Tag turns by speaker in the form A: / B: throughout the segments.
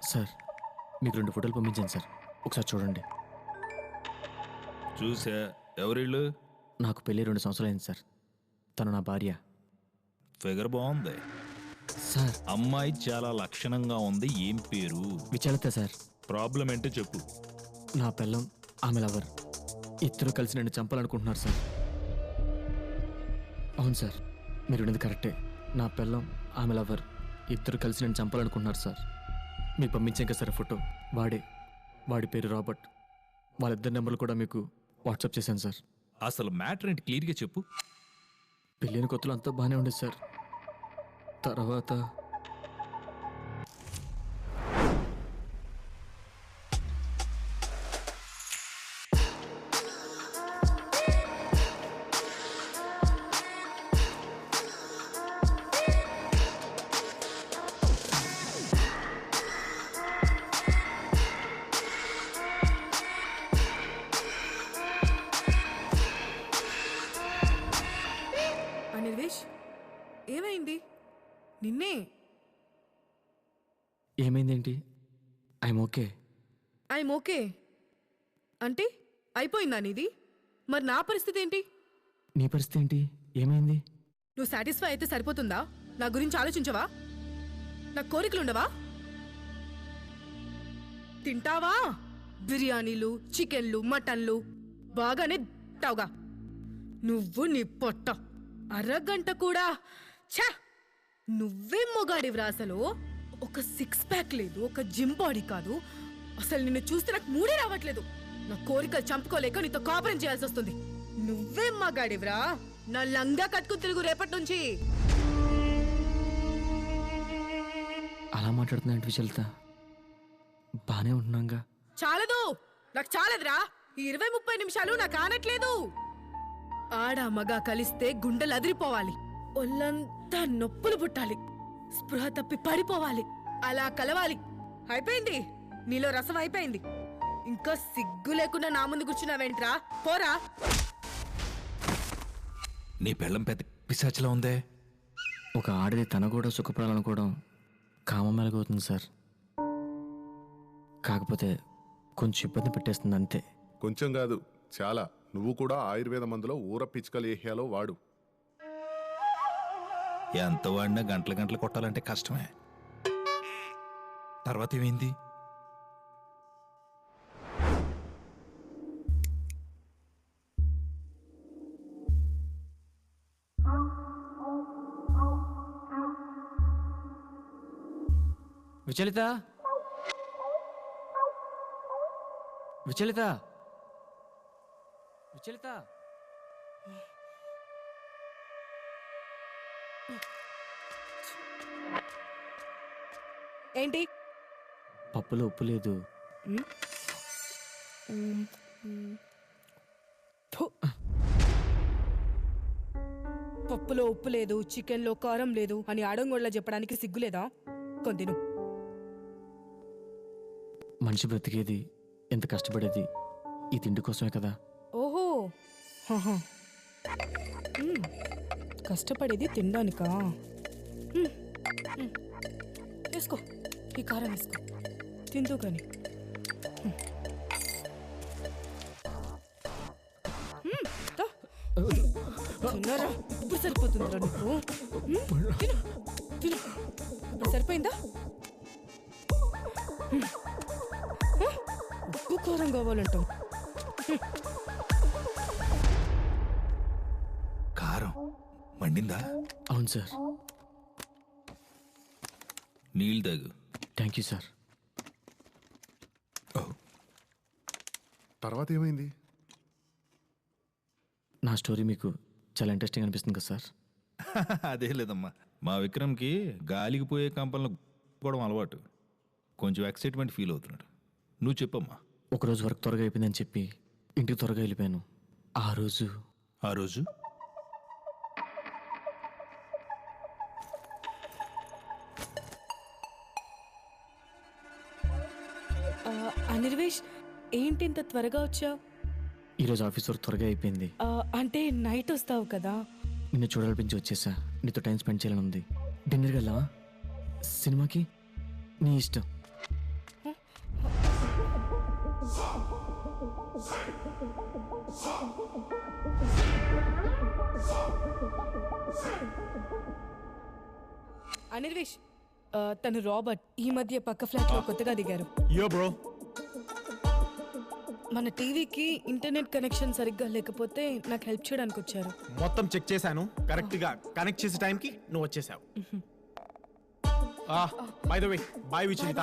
A: Sir మీకు 2 ఫోటోలు పంపించాను సార్, ఒకసారి చూడండి.
B: చూసా. ఎవరిళ్ళు?
A: నాకు పెళ్ళి 2 సంవత్సరాలు అయింది సార్. తను నా భార్య.
B: ఫిగర్ బాగుంది.
A: సార్
B: అమ్మాయి చాలా లక్షణంగా ఉంది. ఏం పేరు?
A: విచాలిత సార్.
B: ప్రాబ్లం ఏంటో చెప్పు.
A: నా పెళ్ళం, ఆమె లవర్ ఇద్దరు కలిసి నన్ను చంపాలనుకుంటున్నారు సార్. అవును సార్, మీరు విన్నది కరెక్టే. నా పెళ్ళం, ఆమె లవర్ ఇద్దరు కలిసి నన్ను చంపాలనుకుంటున్నారు సార్. మీకు పంపించాం కదా సార్ ఫోటో, వాడి పేరు రాబర్ట్. వాళ్ళిద్దరి నెంబర్లు కూడా మీకు వాట్సాప్ చేశాను సార్.
B: అసలు మ్యాటర్ ఏంటి క్లియర్గా చెప్పు.
A: పెళ్ళైన కొత్తలో అంతా బాగానే ఉండేది సార్. తర్వాత
C: అనిర్వేష్, ఏమైంది? నిన్నే.
A: ఏమైందేంటి? I'm okay.
C: ఐఎమ్ ఓకే అంటే అయిపోయిందా నీది? మరి నా పరిస్థితి ఏంటి?
A: నీ పరిస్థితి ఏంటి? ఏమైంది?
C: నువ్వు సాటిస్ఫై అయితే సరిపోతుందా? నా గురించి ఆలోచించవా? నా కోరికలుండవా? తింటావా? బిర్యానీలు, చికెన్లు, మటన్లు బాగానే తింటావుగా. నువ్వు నీ పొట్ట అరగంట కూడా ఛా! నువ్వేం మొగాడివిరా అసలు. ఒక 6 ప్యాక్ లేదు, ఒక జిమ్ బాడీ కాదు. అసలు నిన్ను చూస్తే నాకు మూడే రావట్లేదు. నా కోరికలు చంపుకోలేక నీతో కాపురం చేయాల్సి వస్తుంది. నువ్వేం మగాడివిరా? నా లంగా కట్టుకుని తిరుగు రేపటి నుంచి.
A: అలా మాట్లాడుతున్నా విచలిత? బానే ఉంటున్నాగా.
C: చాలదు, నాకు చాలదురా. ఈ 20-30 నిమిషాలు నాకు ఆనట్లేదు. ఆడ మగ కలిస్తే గుండెలు అదిరిపోవాలి, ఒళ్ళంతా నొప్పులు పుట్టాలి, స్పృహ తప్పి పడిపోవాలి. అలా కలవాలి. అయిపోయింది, నీలో రసం అయిపోయింది. ఇంకా సిగ్గు లేకుండా నా ముందు కూర్చున్నావేంట్రా? పోరా.
B: నీ పెళ్ళం పెద్ద పిశాచిలా ఉందే.
A: ఒక ఆడది తన కూడా సుఖపడాలనుకోవడం కామం మెలగవుతుంది సార్. కాకపోతే కొంచెం ఇబ్బంది పెట్టేస్తుంది అంతే.
D: కొంచెం కాదు, చాలా. నువ్వు కూడా ఆయుర్వేద మందులో ఊర పిచ్చుకలు ఏహ్యాలో వాడు.
B: ఎంత వాడినా గంటల గంటలు కొట్టాలంటే కష్టమే. తర్వాత ఏమైంది?
A: విచలిత, విచలిత, విచలిత.
C: ఏంటి?
A: పప్పులో ఉప్పు లేదు.
C: థు. పప్పులో ఉప్పు లేదు, చికెన్లో కారం లేదు అని ఆడంగోళ్ళ చెప్పడానికి సిగ్గులేదా? కొందిను.
A: మనిషి బ్రతికేది, ఎంత కష్టపడేది ఈ తిండి కోసమే కదా.
C: ఓహో, హహ. కష్టపడేది తినడానికా? వేసుకో, ఈ కారం వేసుకో, తిందు కానీ. తిన్నారా? ఇప్పుడు సరిపోతుందిరా నీకు. తిను తిను. ఇప్పుడు సరిపోయిందా? ఉప్పు కారం కావాలంటాం.
B: కారం మండిందా?
A: అవును సార్.
B: నీళ్ళు తాగు.
A: Thank you sir.
D: తర్వాత ఏమైంది?
A: నా స్టోరీ మీకు చాలా ఇంట్రెస్టింగ్ అనిపిస్తుంది కదా సార్.
B: అదే లేదమ్మా, మా విక్రమ్కి గాలికి పోయే కంపలను కూడా అలవాటు. కొంచెం ఎక్సైట్మెంట్ ఫీల్ అవుతున్నాడు. నువ్వు చెప్పమ్మా.
A: ఒకరోజు వర్క్ త్వరగా అయిపోయిందని చెప్పి ఇంటికి త్వరగా వెళ్ళిపోయాను. ఆ రోజు
C: అనిర్వేష్, ఏంటి ఇంత త్వరగా వచ్చావు?
A: ఈరోజు ఆఫీస్ వర్క్ త్వరగా అయిపోయింది.
C: అంటే నైట్ వస్తావు కదా.
A: నిన్ను చూడాలనిపించి వచ్చేసా. నీతో టైం స్పెండ్ చేయాలని ఉంది. డిన్నర్కి వెళ్దామా? సినిమాకి? నీ ఇష్టం.
C: అనిర్వేష్ తను రాబర్ట్ ఈ మధ్య పక్క ఫ్లాట్ లో కొత్తగా దిగారు.
E: యో బ్రో.
C: మన టీవీకి ఇంటర్నెట్ కనెక్షన్ సరిగ్గా లేకపోతే నాకు హెల్ప్ చేయడానికి వచ్చారు.
E: మొత్తం చెక్ చేశాను, కరెక్ట్ గా కనెక్ట్ చేసే టైంకి నువ్వు వచ్చేసావు. By the way, bye Vichalitha.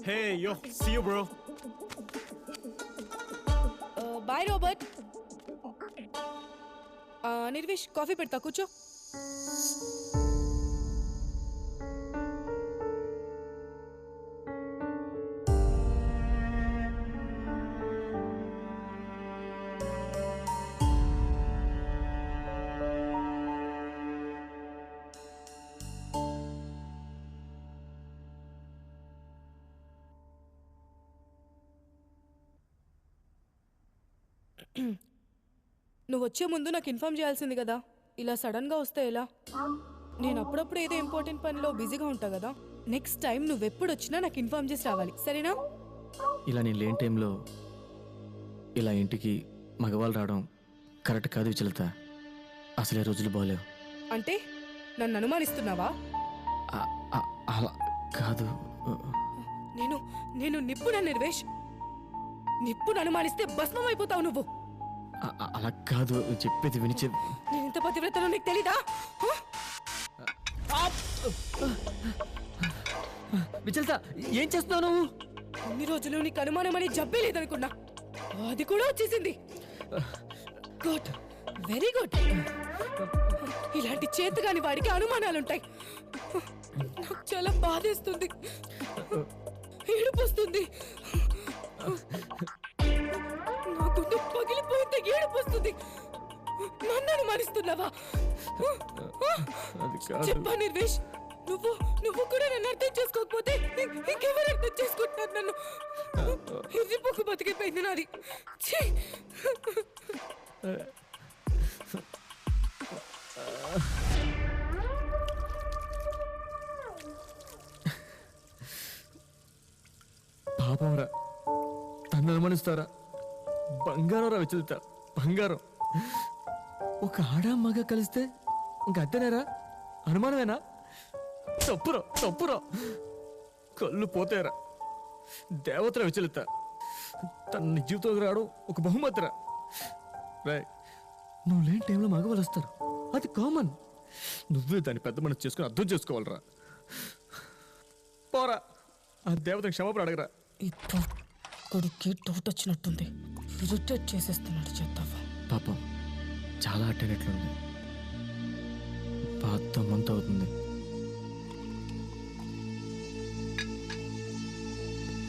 E: Hey yo, see you bro.
C: Bye Robert. Anirvesh coffee పెడతా, కూర్చో. నువ్వు వచ్చే ముందు నాకు ఇన్ఫార్మ్ చేయాల్సింది కదా. ఇలా సడన్గా వస్తే ఎలా? నేను అప్పుడప్పుడు ఏదో ఇంపార్టెంట్ పనిలో బిజీగా ఉంటా కదా. నెక్స్ట్ టైం నువ్వెప్పుడు వచ్చినా నాకు ఇన్ఫార్మ్ చేసి రావాలి, సరేనా?
A: ఇలా నేను లేని టైంలో ఇలా ఇంటికి మగవాళ్ళు రావడం కరెక్ట్ కాదు విచలిత. అసలే రోజులు బాగలేవు.
C: అంటే నన్ను అనుమానిస్తున్నావా?
A: అలా కాదు.
C: నేను నేను నిప్పున నిర్వేష్. నిప్పును అనుమానిస్తే భస్మం అయిపోతావు నువ్వు.
A: అలా కాదు, చెప్పేది వినిచే.
C: నేను ఇంత పతివ్రతలో నీకు తెలీదా?
A: విచలిత, ఏం చేస్తున్నావు నువ్వు?
C: అన్ని రోజులు నీకు అనుమానం అని జబ్బే లేదనుకున్నా, అది కూడా వచ్చేసింది. Good, very good. ఇలాంటి చేతగాని వాడికి అనుమానాలుంటాయి. నాకు చాలా బాధేస్తుంది, ఏడుపు వస్తుంది. నా గుండె పగిలిపోయింది, ఏడుపు వస్తుంది. నన్ను అనుమానిస్తున్నావా? చెప్పా నిర్వేష్, నువ్వు కూడా నన్ను అర్థం చేసుకోకపోతే ఇంకెవరు అర్థం చేసుకుంటారు నన్ను? ఇరిపోకు బతికిపోయింది నాది. ఛీ!
A: పాపంరా, తను అనుమానిస్తారా? బంగారం రా విచలిత, బంగారం. ఒక ఆడ మగ కలిస్తే ఇంక అంతేనేరా? అనుమానమేనా? తప్పురా. కళ్ళు పోతేరా. దేవతరా విచలిత. తన జీవితంలోకి రావడం ఒక బహుమతిరా. రాయ్, నువ్వు లేని టైంలో మగవాళ్ళు వస్తారు, అది కామన్. నువ్వే దాన్ని పెద్ద మనసు చేసుకుని అర్థం చేసుకోవాలరా. పోరా, ఆ దేవతని క్షమాపణ అడగరా.
C: కొడుక్కి డౌట్ వచ్చినట్టుంది, ఇరిటేట్ చేసేస్తున్నాడు. చేద్దావా?
A: పాపం చాలా అట్టేనట్లుంది, బాధతో మంత అవుతుంది.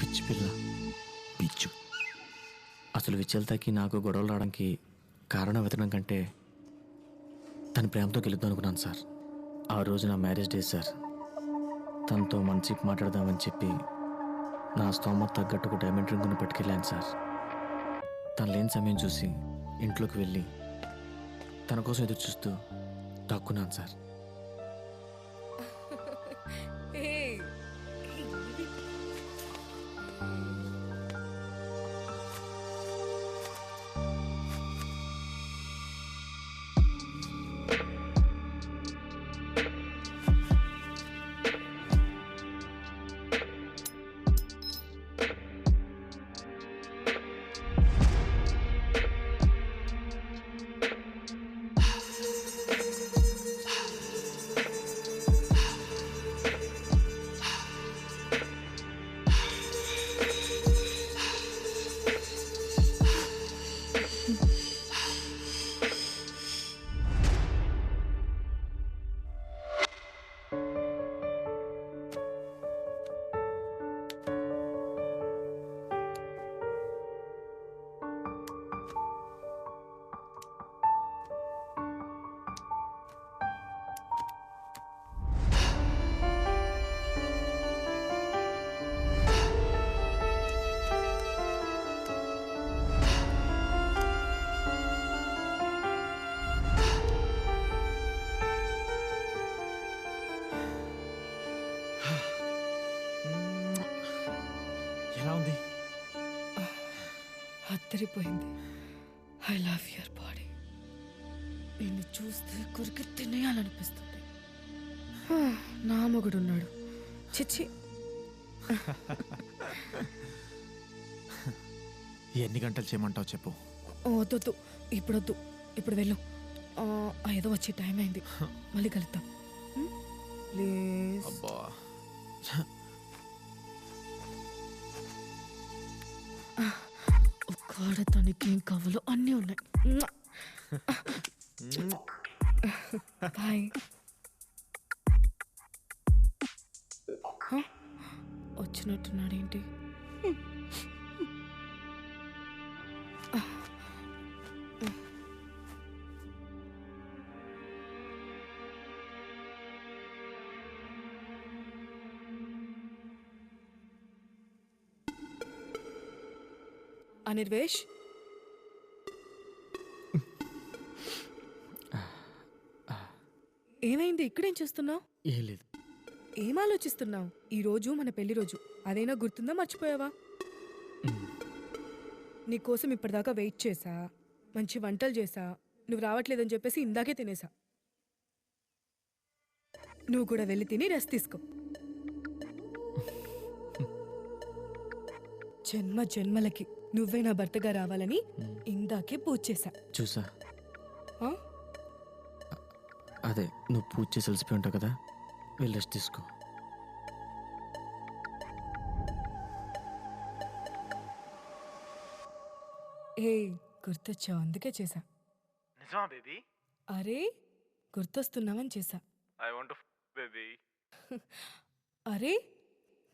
A: పిచ్చి పిల్ల, పిచ్చు. అసలు విచలితకి నాకు గొడవలు రావడానికి కారణం వెతకడం కంటే తన ప్రేమతో గెలుద్దాం అనుకున్నాను సార్. ఆ రోజు నా మ్యారేజ్ డే సార్. తనతో మనసికి మాట్లాడదామని చెప్పి నా స్తోమత తగ్గట్టు ఒక డైమండ్ రింగ్ని పట్టుకెళ్ళాను సార్. తను లేని సమయం చూసి ఇంట్లోకి వెళ్ళి తన కోసం ఎదురు చూస్తూ దాక్కున్నాను సార్.
C: అదిరిపోయింది. I love your body. నిన్ను చూస్తే కొరికి తినేయాలనిపిస్తుంది. నా మొగుడు ఉన్నాడు. చిచ్చి.
E: ఎన్ని గంటలు చేయమంటావు చెప్పు.
C: వద్దొద్దు, ఇప్పుడొద్దు. ఇప్పుడు వెళ్ళు. ఏదో వచ్చే టైం అయింది. మళ్ళీ కలుద్దాం ప్లీజ్.
E: అబ్బా
C: ఒక్క ఆడటానికి ఏం కావాలో అన్నీ ఉన్నాయి. బాయ్. వచ్చినట్టున్నాడేంటి? అనిర్వేష్, ఏమైంది? ఇక్కడేం చేస్తున్నావు?
A: ఏం లేదు.
C: ఏం ఆలోచిస్తున్నావు? ఈ రోజు మన పెళ్లి రోజు. అదైనా గుర్తుందా, మర్చిపోయావా? నీకోసం ఇప్పటిదాకా వెయిట్ చేసా, మంచి వంటలు చేసా. నువ్వు రావట్లేదని చెప్పేసి ఇందాకే తినేసా. నువ్వు కూడా వెళ్ళి తిని రెస్ట్ తీసుకో. జన్మ జన్మలకి నువ్వే నా భర్తగా రావాలని ఇందాకే పూజ చేశా.
A: చూసా.
C: ఆ?
A: అదే నువ్వు పూజ చేసి అలసిపోయి ఉంటావు కదా, వెళ్ళి రెస్ట్ తీసుకో.
C: ఏ గుర్తొచ్చావు, అందుకే చేశా.
E: నిజమా బేబీ?
C: అరే గుర్తొస్తున్నావని చేశా.
E: I want baby.
C: అరే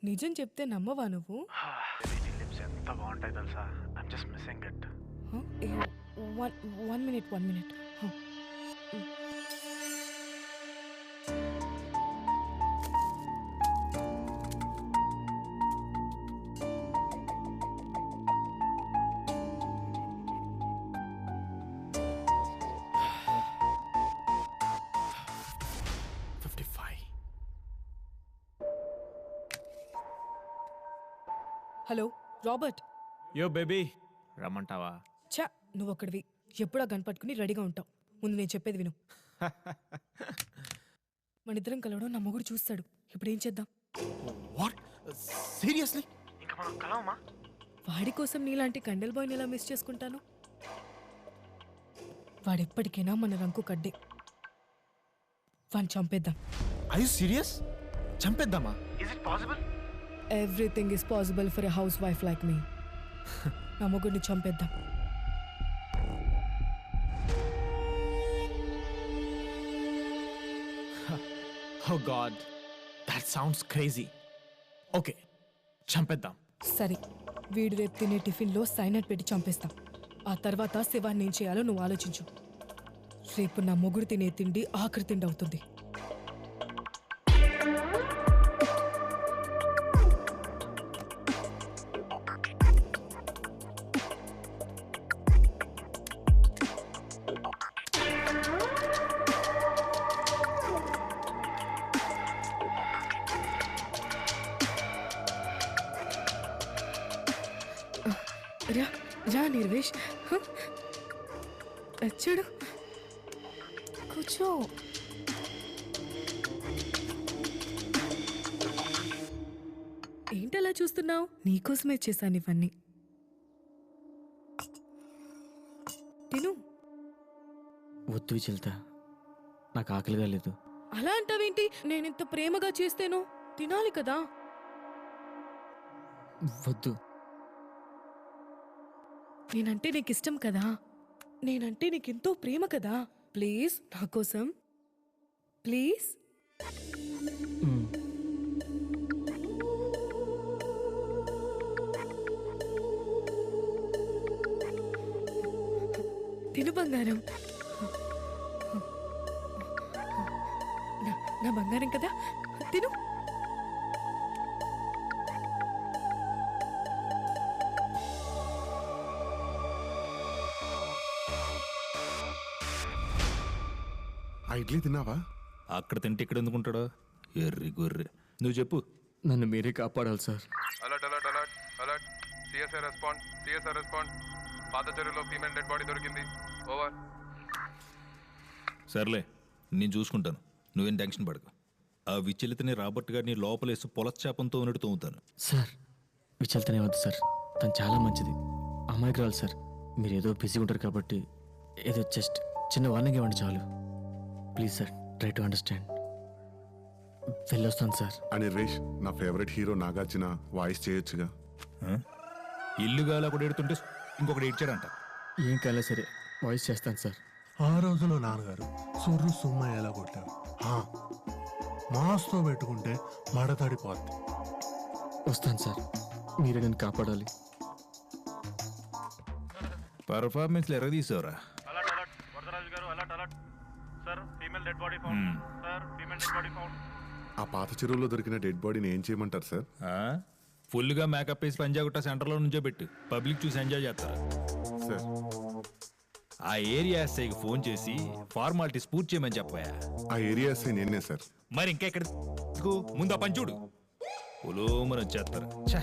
C: నిజం చెప్తే నమ్మవా నువ్వు?
E: నీ లిప్స్ ఎంత బాగుంటాయి తెలుసా? I'm just missing it.
C: One minute. Hello Robert.
E: Yo baby, రమ్మంటావా?
C: ఛా, నువ్వు ఒక్కడివి ఎప్పుడా గన్ పట్టుకుని రెడీగా ఉంటావు. ముందు నేను చెప్పేది విను. మనిద్దరం కలవడం నా మొగుడు చూస్తాడు. ఇప్పుడు ఏం చేద్దాం?
E: వాట్? సీరియస్లీ? ఇంకా మనం కలవమా?
C: వాడి కోసం నీలాంటి కండల్ బాయ్ని ఎలా మిస్ చేసుకుంటాను? వాడెప్పటికైనా మన రంకు కడ్డే. వాడిని చంపేద్దాం.
E: Are you serious? చంపేద్దామా? Is it possible?
C: Everything is possible for a house wife like me. నా మొగుడిని చంపేద్దాం.
E: Oh god, that sounds crazy. Okay, చంపేద్దాం.
C: సరే, వీడు రేపు తినే టిఫిన్లో సైనట్ పెట్టి చంపేస్తాం. ఆ తర్వాత శివాన్ని ఏం చేయాలో నువ్వు ఆలోచించు. రేపు నా మొగుడు తినే తిండి ఆఖరి తిండి అవుతుంది. రా నిర్వేష్, చూడు, కూర్చో. ఏంటలా చూస్తున్నావు? నీకోసమే చేశాను ఇవన్నీ. తిను.
A: వద్దు విచలిత, నాకు ఆకలిగా లేదు.
C: అలా అంటావేంటి? నేనింత ప్రేమగా చేస్తేనో తినాలి కదా.
A: వద్దు.
C: నేనంటే నీకు ఇష్టం కదా, నేనంటే నీకెంతో ప్రేమ కదా. ప్లీజ్ నా కోసం, ప్లీజ్. తిను బంగారం. నా బంగారం కదా, తిను.
D: ఆ ఇడ్లీ తిన్నావా?
B: అక్కడ తింటే ఇక్కడ ఎందుకుంటాడో ఎర్రి గొర్రె. నువ్వు చెప్పు.
A: నన్ను మీరే కాపాడాలి sir.
F: Alert, alert, alert, alert. CSI respond, CSI respond. పాత చెరువులో ఫీమేల్ డెడ్ బాడీ దొరికింది. ఓవర్.
B: సర్లే నేను చూసుకుంటాను, నువ్వేం టెన్షన్ పడకు. ఆ విచలితని రాబర్ట్ గారిని లోపలేసి పొలచాపంతో ఉన్నట్టు తోముతాను.
A: సార్ విచల్తనే వద్దు సార్, తను చాలా మంచిది, అమాయకురాలు సార్. మీరు ఏదో బిజీ ఉంటారు కాబట్టి ఏదో జస్ట్ చిన్న వార్నింగ్ ఇవ్వండి చాలు. Please sir, try to understand. వెళ్ళొస్తాను సార్.
D: అనిర్వేష్, నా ఫేవరెట్ హీరో నాగార్జున వాయిస్ చేయొచ్చుగా.
B: ఇల్లుగా ఒకటి ఎడుతుంటే ఇంకొకటి ఏడ్చాడంట.
A: ఏం కాలే సరే, వాయిస్ చేస్తాను సార్.
G: ఆ రోజులో నాన్నగారు సుర్రు సుమ్మ ఎలా కొట్టారు. మాస్తో పెట్టుకుంటే మడతడిపోద్ది.
A: వస్తాను సార్, మీరే నన్ను కాపాడాలి.
B: పర్ఫార్మెన్స్లు ఎరగదీసావురా.
H: అలర్ట్ అలర్ట్ వరదరాజు గారు, alert alert sir, female dead body found sir, female dead body found.
D: ఆ పాత చెరువులో దొరికిన డెడ్ బాడీని ఏం చేయమంటారు సార్?
B: ఫుల్గా మేకప్ వేసి పంజాగుట్ట సెంటర్లో నుంచో పెట్టు, పబ్లిక్ చూసి ఎంజాయ్ చేస్తారు.
D: సార్,
B: ఆ ఏరియా ఎస్ఐకి ఫోన్ చేసి ఫార్మాలిటీస్ పూర్తి చేయమని చెప్పాయా?
D: ఆ ఏరియా ఎస్ఐ నేనే సార్.
B: మరి ఇంకెక్కడ ముందు ఆ పని చూడు, పొలోమని వచ్చేస్తారు. ఛ!